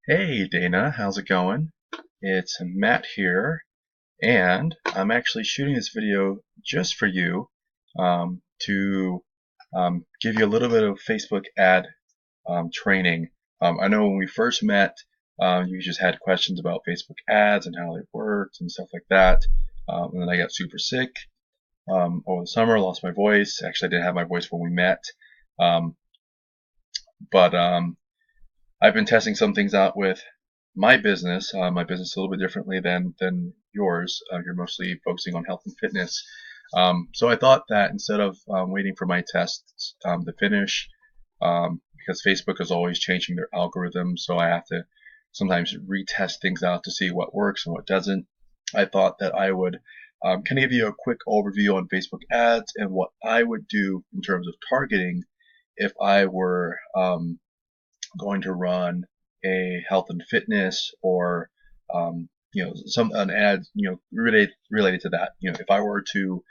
Hey Dana, how's it going? It's Matt here, and I'm actually shooting this video just for you to give you a little bit of Facebook ad training. I know when we first met, you just had questions about Facebook ads and how they worked and stuff like that. And then I got super sick over the summer, lost my voice. Actually, I didn't have my voice when we met, um, but I've been testing some things out with my business. My business a little bit differently than yours. You're mostly focusing on health and fitness. So I thought that instead of waiting for my tests to finish, because Facebook is always changing their algorithm, so I have to sometimes retest things out to see what works and what doesn't. I thought that I would kind of give you a quick overview on Facebook ads and what I would do in terms of targeting if I were going to run a health and fitness or an ad related to that. If I were to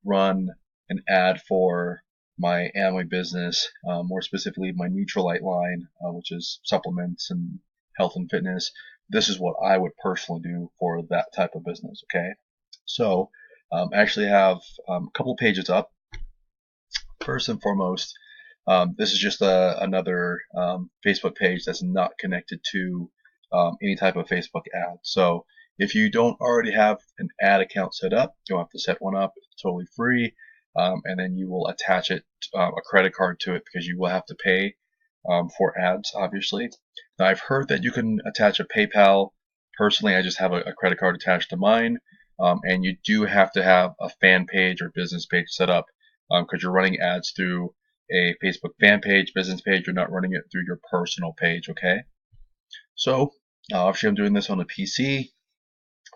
run an ad for my Amway business, more specifically my Neutralite line, which is supplements and health and fitness, this is what I would personally do for that type of business. Okay, so I actually have a couple pages up. First and foremost, this is just another Facebook page that's not connected to any type of Facebook ad. So if you don't already have an ad account set up, you'll have to set one up. It's totally free, and then you will attach it, a credit card to it, because you will have to pay for ads, obviously. Now, I've heard that you can attach a PayPal. Personally, I just have a credit card attached to mine, and you do have to have a fan page or business page set up because you're running ads through a Facebook fan page, business page. You're not running it through your personal page, okay? So, obviously I'm doing this on a PC.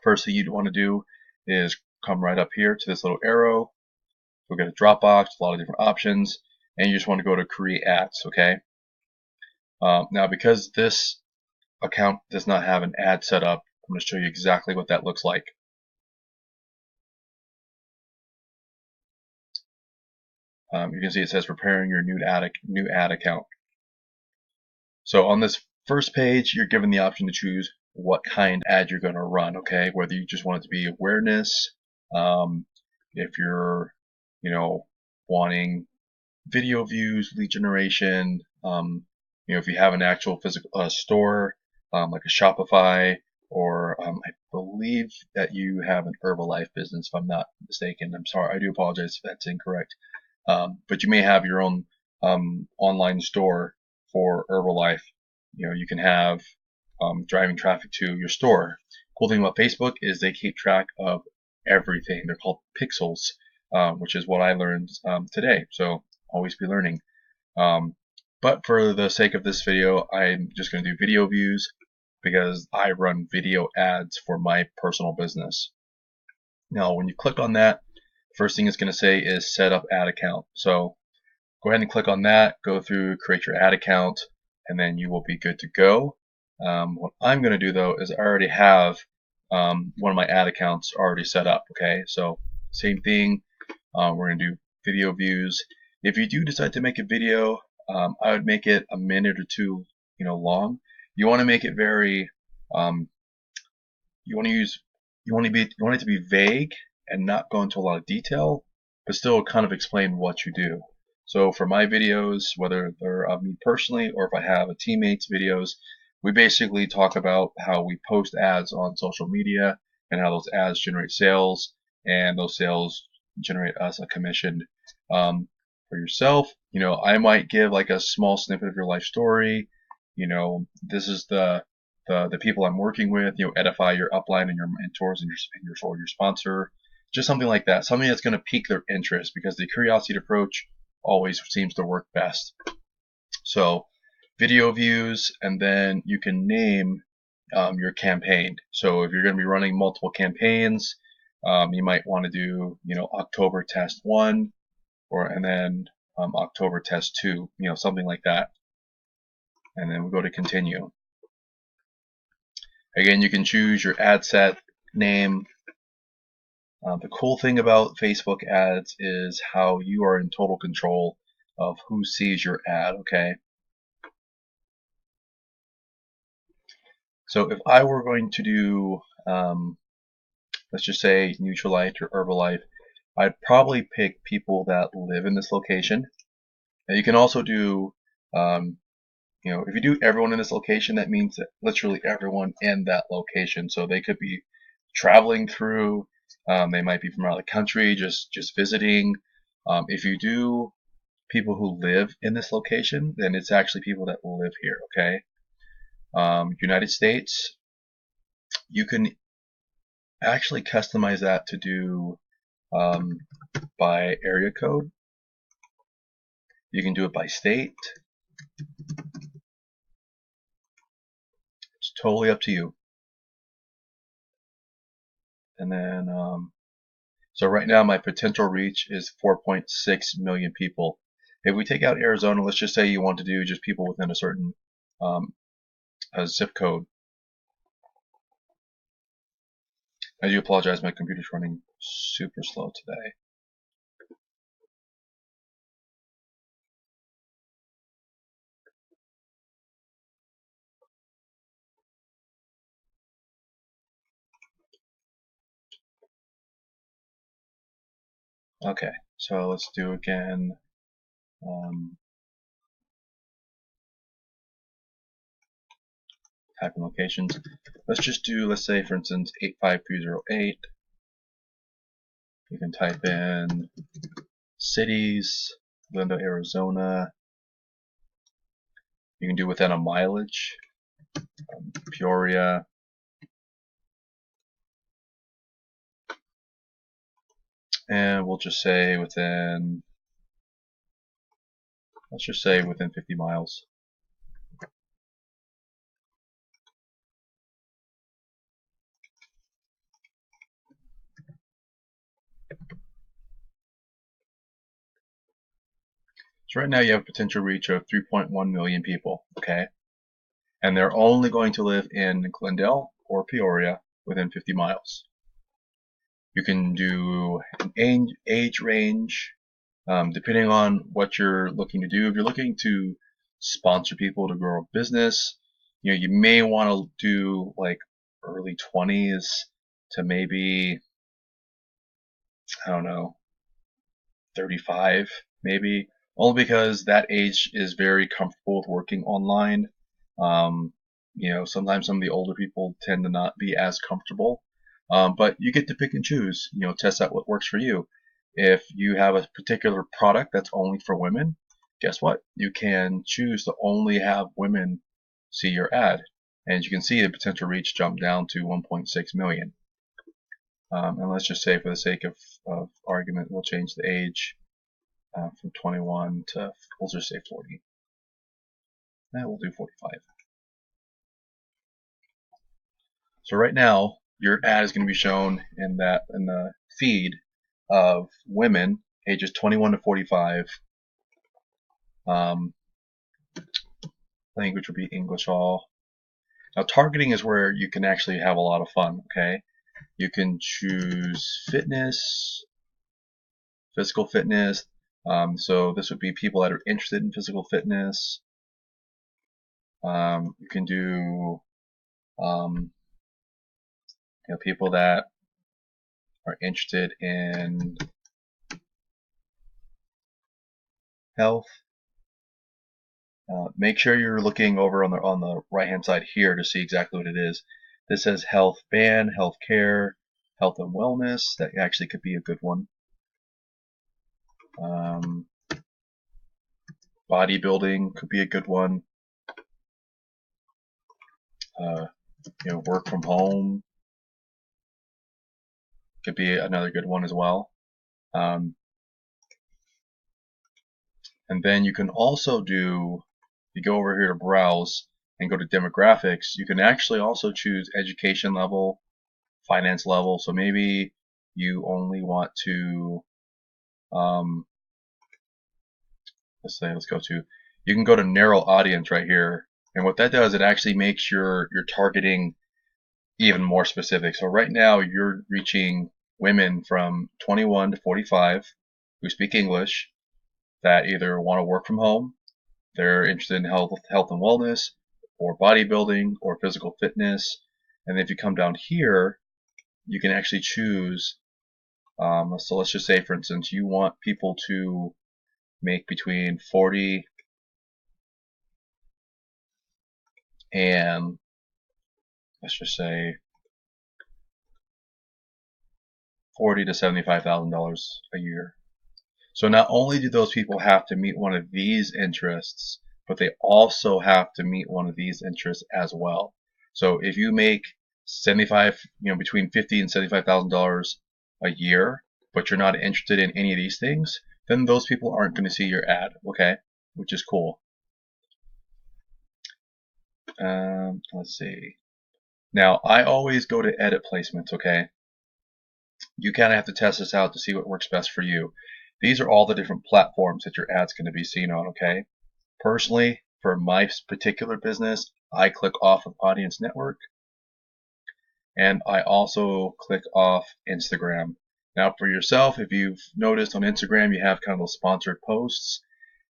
First thing you'd want to do is come right up here to this little arrow. We'll get a drop box, a lot of different options, and you just want to go to create ads, okay? Now, because this account does not have an ad set up, I'm going to show you exactly what that looks like. You can see it says preparing your new ad account. So on this first page, you're given the option to choose what kind of ad you're going to run, okay? Whether you just want it to be awareness, if you're, wanting video views, lead generation, if you have an actual physical store, like a Shopify, or I believe that you have an Herbalife business, if I'm not mistaken. I'm sorry, I do apologize if that's incorrect. But you may have your own online store for Herbalife. You can have driving traffic to your store. Cool thing about Facebook is they keep track of everything. They're called pixels, which is what I learned today. So always be learning. But for the sake of this video, I'm just going to do video views because I run video ads for my personal business. Now, when you click on that, first thing it's going to say is set up ad account. So go ahead and click on that, go through, create your ad account, and then you will be good to go. What I'm going to do though is I already have one of my ad accounts already set up. Okay, so same thing. We're going to do video views. If you do decide to make a video, I would make it a minute or two, long. You want to make it very, you want it to be vague and not go into a lot of detail, but still kind of explain what you do. So for my videos, whether they're of me personally or if I have a teammate's videos, we basically talk about how we post ads on social media and how those ads generate sales, and those sales generate us a commission. For yourself, I might give like a small snippet of your life story. This is the people I'm working with. Edify your upline and your mentors and your sponsor. Just something like that. Something that's going to pique their interest, because the curiosity approach always seems to work best. So video views, and then you can name your campaign. So if you're going to be running multiple campaigns, you might want to do October test 1, and then October test 2, something like that. And then we go to continue. Again, you can choose your ad set name. The cool thing about Facebook ads is how you are in total control of who sees your ad, okay? So if I were going to do, let's just say Nutrilite or Herbalife, I'd probably pick people that live in this location. Now you can also do, if you do everyone in this location, that means that literally everyone in that location. So they could be traveling through, they might be from out of the country, just visiting. If you do people who live in this location, then it's actually people that live here, okay? United States, you can actually customize that to do by area code. You can do it by state. It's totally up to you. And then, so right now my potential reach is 4.6 million people. If we take out Arizona, let's just say you want to do just people within a certain zip code. I do apologize, my computer's running super slow today. Okay, so let's do again. Type in locations. Let's just do, let's say, for instance, 85308. You can type in cities, Glendale, Arizona. You can do within a mileage, Peoria. And we'll just say within, let's just say within 50 miles. So right now you have a potential reach of 3.1 million people, okay? And they're only going to live in Glendale or Peoria within 50 miles. You can do an age range, depending on what you're looking to do. If you're looking to sponsor people to grow a business, you may want to do like early 20s to maybe, I don't know, 35 maybe, only because that age is very comfortable with working online. Sometimes some of the older people tend to not be as comfortable, but you get to pick and choose, test out what works for you. If you have a particular product that's only for women, guess what? You can choose to only have women see your ad. And you can see the potential reach jump down to 1.6 million. And let's just say, for the sake of argument, we'll change the age from 21 to, we'll just say 40. And we'll do 45. So right now, your ad is going to be shown in the feed of women ages 21 to 45. Language would be English all. Now targeting is where you can actually have a lot of fun, okay? You can choose fitness, physical fitness. So this would be people that are interested in physical fitness. You can do people that are interested in health. Make sure you're looking over on the right hand side here to see exactly what it is. This says health band, health care, health and wellness. That actually could be a good one. Bodybuilding could be a good one. Work from home could be another good one as well. And then you can also do, you go over here to browse and go to demographics, you can actually also choose education level, finance level. So maybe you only want to, you can go to narrow audience right here. And what that does, it actually makes your targeting even more specific. So right now you're reaching women from 21 to 45 who speak English, that either want to work from home, they're interested in health and wellness, or bodybuilding or physical fitness. And if you come down here, you can actually choose. So let's just say, for instance, you want people to make between 40 and let's just say $40,000 to $75,000 a year. So not only do those people have to meet one of these interests, but they also have to meet one of these interests as well. So if you make between $50,000 and $75,000 a year, but you're not interested in any of these things, then those people aren't going to see your ad, okay? Which is cool. Let's see. Now, I always go to edit placements, okay? You kind of have to test this out to see what works best for you. These are all the different platforms that your ad's going to be seen on, okay? Personally, for my particular business, I click off of Audience Network, and I also click off Instagram. Now, for yourself, if you've noticed on Instagram, you have kind of those sponsored posts.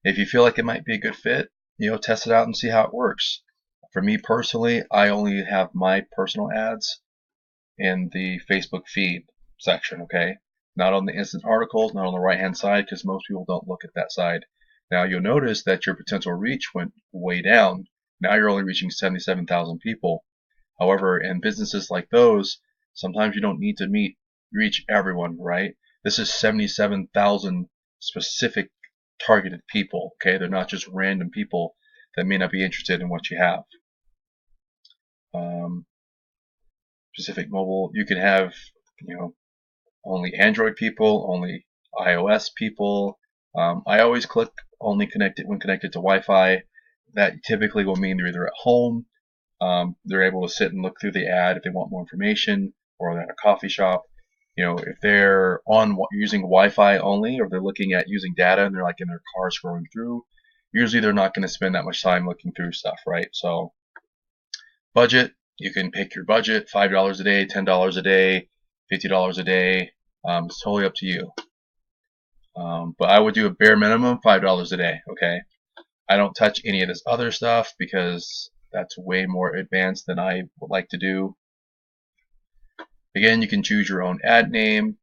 If you feel like it might be a good fit, test it out and see how it works. For me personally, I only have my personal ads in the Facebook feed section, okay? Not on the instant articles, not on the right-hand side, because most people don't look at that side. Now you'll notice that your potential reach went way down. Now you're only reaching 77,000 people. However, in businesses like those, sometimes you don't need to reach everyone, right? This is 77,000 specific targeted people, okay? They're not just random people that may not be interested in what you have. Specific mobile, you can have, only Android people, only iOS people. I always click only connected when connected to Wi-Fi. That typically will mean they're either at home, they're able to sit and look through the ad if they want more information, or they're at a coffee shop. If they're using Wi-Fi only, or they're looking at using data and they're like in their car scrolling through, usually they're not going to spend that much time looking through stuff, right? So, budget, you can pick your budget, $5 a day, $10 a day, $50 a day. It's totally up to you. But I would do a bare minimum $5 a day, okay? I don't touch any of this other stuff because that's way more advanced than I would like to do. Again, you can choose your own ad name.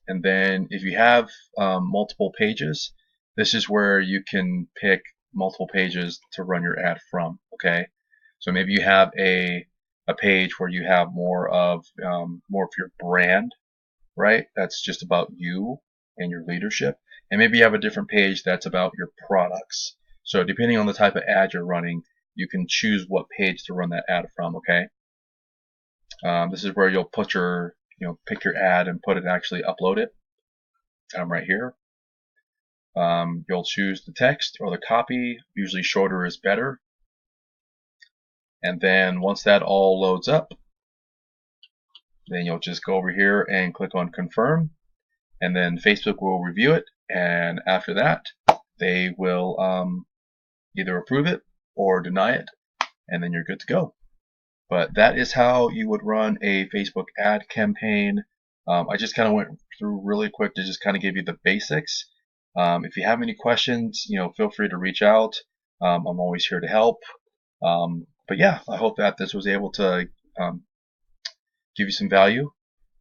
And then if you have multiple pages, this is where you can pick multiple pages to run your ad from, okay? So maybe you have a page where you have more of your brand, right? That's just about you and your leadership. And maybe you have a different page that's about your products. So depending on the type of ad you're running, you can choose what page to run that ad from, okay? This is where you'll put pick your ad and actually upload it. Right here. You'll choose the text or the copy. Usually shorter is better. And then once that all loads up, then you'll just go over here and click on confirm, and then Facebook will review it, and after that they will either approve it or deny it, and then you're good to go. But that is how you would run a Facebook ad campaign. I just kind of went through really quick to just kind of give you the basics. If you have any questions, feel free to reach out. I'm always here to help. But yeah, I hope that this was able to give you some value,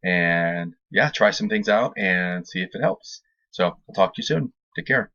and yeah, try some things out and see if it helps. So I'll talk to you soon. Take care.